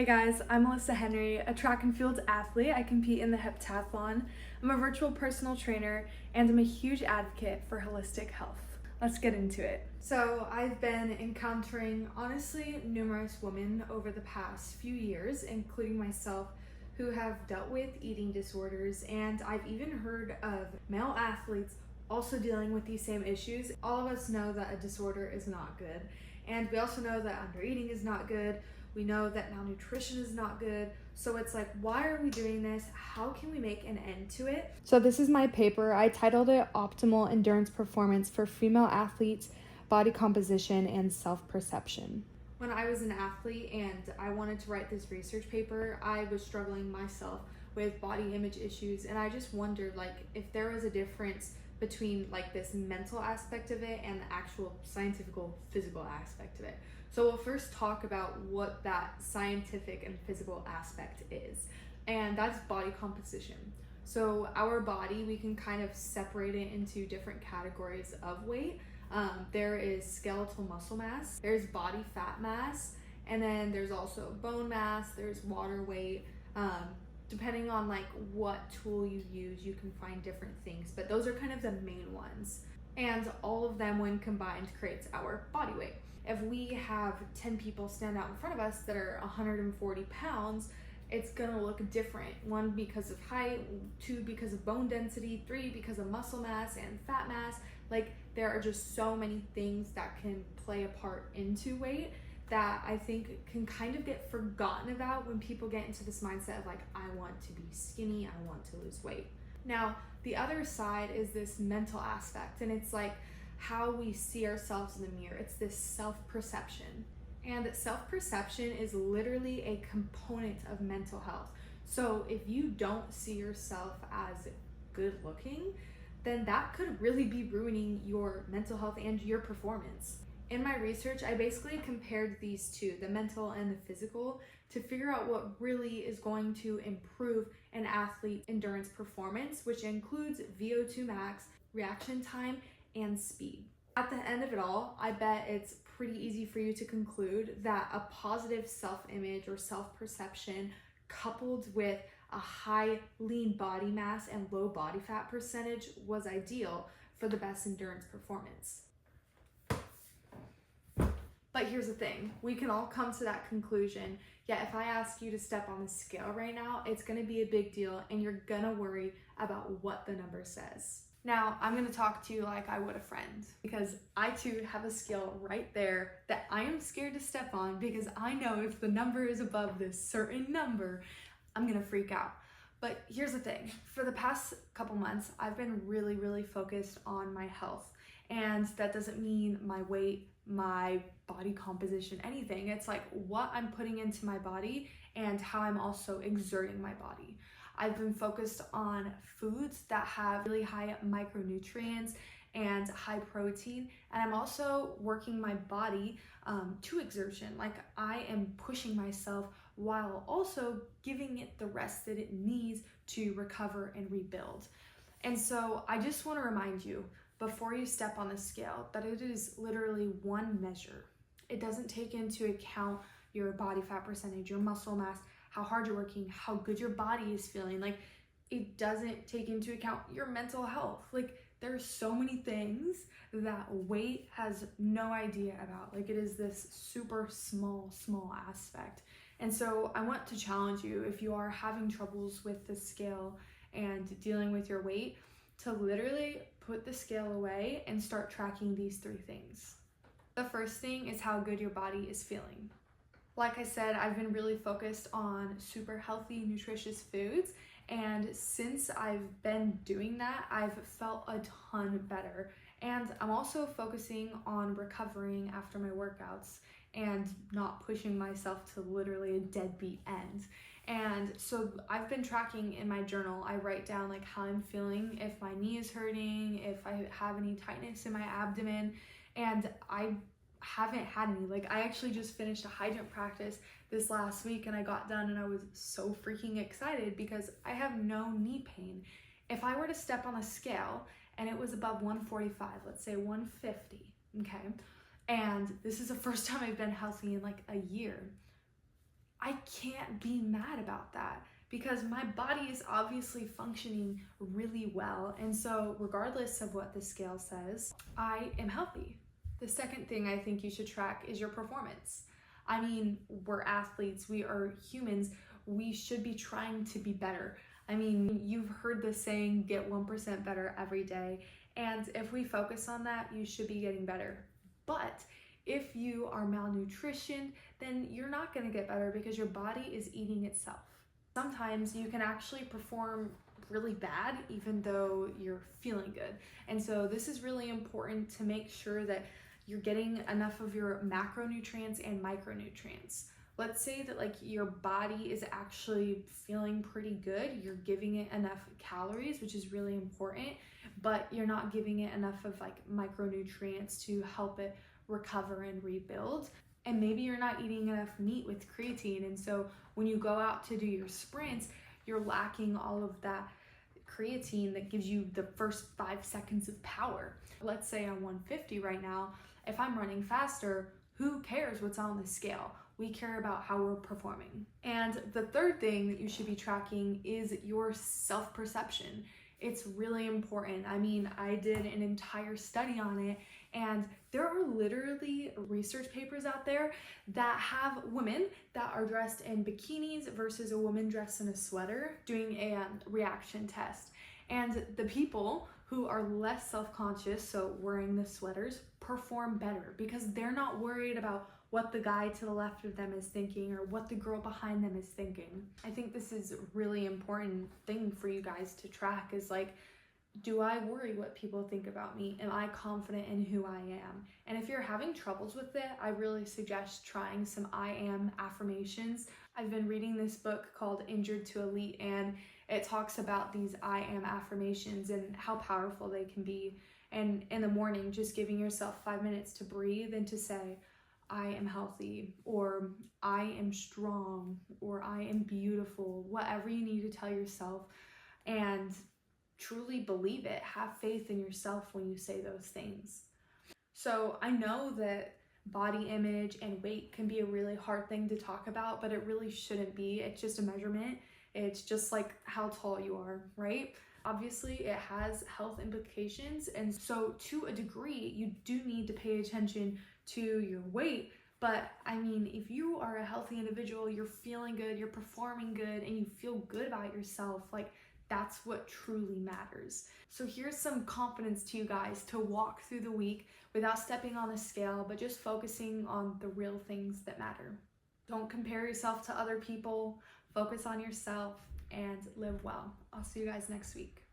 Hey guys, I'm Melissa Henry, a track and field athlete. I compete in the heptathlon. I'm a virtual personal trainer and I'm a huge advocate for holistic health. Let's get into it. So, I've been encountering honestly numerous women over the past few years, including myself, who have dealt with eating disorders, and I've even heard of male athletes also dealing with these same issues. All of us know that a disorder is not good, and we also know that undereating is not good. We know that malnutrition is not good. So it's like, why are we doing this? How can we make an end to it? So this is my paper. I titled it Optimal Endurance Performance for Female Athletes, Body Composition, and Self-Perception. When I was an athlete and I wanted to write this research paper, I was struggling myself with body image issues, and I just wondered if there was a difference between this mental aspect of it and the actual scientific physical aspect of it. So we'll first talk about what that scientific and physical aspect is, and that's body composition. So our body, we can kind of separate it into different categories of weight. There is skeletal muscle mass, there's body fat mass, and then there's also bone mass, there's water weight. Depending on what tool you use, you can find different things, but those are kind of the main ones. And all of them when combined creates our body weight. If we have 10 people stand out in front of us that are 140 pounds, it's gonna look different. 1 because of height, 2 because of bone density, 3 because of muscle mass and fat mass. There are just so many things that can play a part into weight that I think can kind of get forgotten about when people get into this mindset of I want to be skinny, I want to lose weight. Now, the other side is this mental aspect, and it's how we see ourselves in the mirror. It's this self-perception. And self-perception is literally a component of mental health. So if you don't see yourself as good looking, then that could really be ruining your mental health and your performance. In my research, I basically compared these two, the mental and the physical, to figure out what really is going to improve an athlete's endurance performance, which includes VO2 max, reaction time, and speed. At the end of it all, I bet it's pretty easy for you to conclude that a positive self-image or self-perception coupled with a high lean body mass and low body fat percentage was ideal for the best endurance performance. But here's the thing, we can all come to that conclusion, yet if I ask you to step on the scale right now, it's gonna be a big deal and you're gonna worry about what the number says. Now, I'm gonna talk to you like I would a friend, because I too have a scale right there that I am scared to step on because I know if the number is above this certain number, I'm gonna freak out. But here's the thing, for the past couple months, I've been really focused on my health. And that doesn't mean my weight, my body composition, anything. It's what I'm putting into my body and how I'm also exerting my body. I've been focused on foods that have really high micronutrients and high protein, and I'm also working my body to exertion. I am pushing myself while also giving it the rest that it needs to recover and rebuild. And so I just want to remind you, before you step on the scale, that it is literally one measure. It doesn't take into account your body fat percentage, your muscle mass, how hard you're working, how good your body is feeling. It doesn't take into account your mental health. There's so many things that weight has no idea about. It is this super small aspect. And so I want to challenge you, if you are having troubles with the scale and dealing with your weight, to literally put the scale away and start tracking these 3 things. The first thing is how good your body is feeling. Like I said, I've been really focused on super healthy, nutritious foods, and since I've been doing that, I've felt a ton better. And I'm also focusing on recovering after my workouts and not pushing myself to literally a deadbeat end. And so I've been tracking in my journal. I write down how I'm feeling, if my knee is hurting, if I have any tightness in my abdomen, and I haven't had any. I actually just finished a hydrant practice this last week and I got done and I was so freaking excited because I have no knee pain. If I were to step on a scale and it was above 145, let's say 150, okay, and this is the first time I've been healthy in a year, I can't be mad about that because my body is obviously functioning really well. And so, regardless of what the scale says, I am healthy. The second thing I think you should track is your performance. I mean, we're athletes, we are humans, we should be trying to be better. I mean, you've heard the saying, get 1% better every day. And if we focus on that, you should be getting better. But if you are malnutritioned, then you're not going to get better because your body is eating itself. Sometimes you can actually perform really bad even though you're feeling good. And so this is really important to make sure that you're getting enough of your macronutrients and micronutrients. Let's say that like your body is actually feeling pretty good, you're giving it enough calories, which is really important, but you're not giving it enough of like micronutrients to help it recover and rebuild. And maybe you're not eating enough meat with creatine, and so when you go out to do your sprints, you're lacking all of that creatine that gives you the first 5 seconds of power. Let's say I'm 150 right now. If I'm running faster, who cares what's on the scale? We care about how we're performing. And the third thing that you should be tracking is your self-perception. It's really important. I mean, I did an entire study on it, and there are literally research papers out there that have women that are dressed in bikinis versus a woman dressed in a sweater doing a reaction test. And the people who are less self-conscious, so wearing the sweaters, perform better because they're not worried about what the guy to the left of them is thinking or what the girl behind them is thinking. I think this is a really important thing for you guys to track is like, do I worry what people think about me? Am I confident in who I am? And if you're having troubles with it, I really suggest trying some I am affirmations. I've been reading this book called Injured to Elite, and it talks about these I am affirmations and how powerful they can be. And in the morning, just giving yourself 5 minutes to breathe and to say, I am healthy, or I am strong, or I am beautiful, whatever you need to tell yourself, and truly believe it. Have faith in yourself when you say those things. So I know that body image and weight can be a really hard thing to talk about, but it really shouldn't be. It's just a measurement. It's just like how tall you are, right? Obviously, it has health implications, and so to a degree, you do need to pay attention to your weight. But I mean, if you are a healthy individual, you're feeling good, you're performing good, and you feel good about yourself, like that's what truly matters. So here's some confidence to you guys to walk through the week without stepping on the scale, but just focusing on the real things that matter. Don't compare yourself to other people, focus on yourself, and live well. I'll see you guys next week.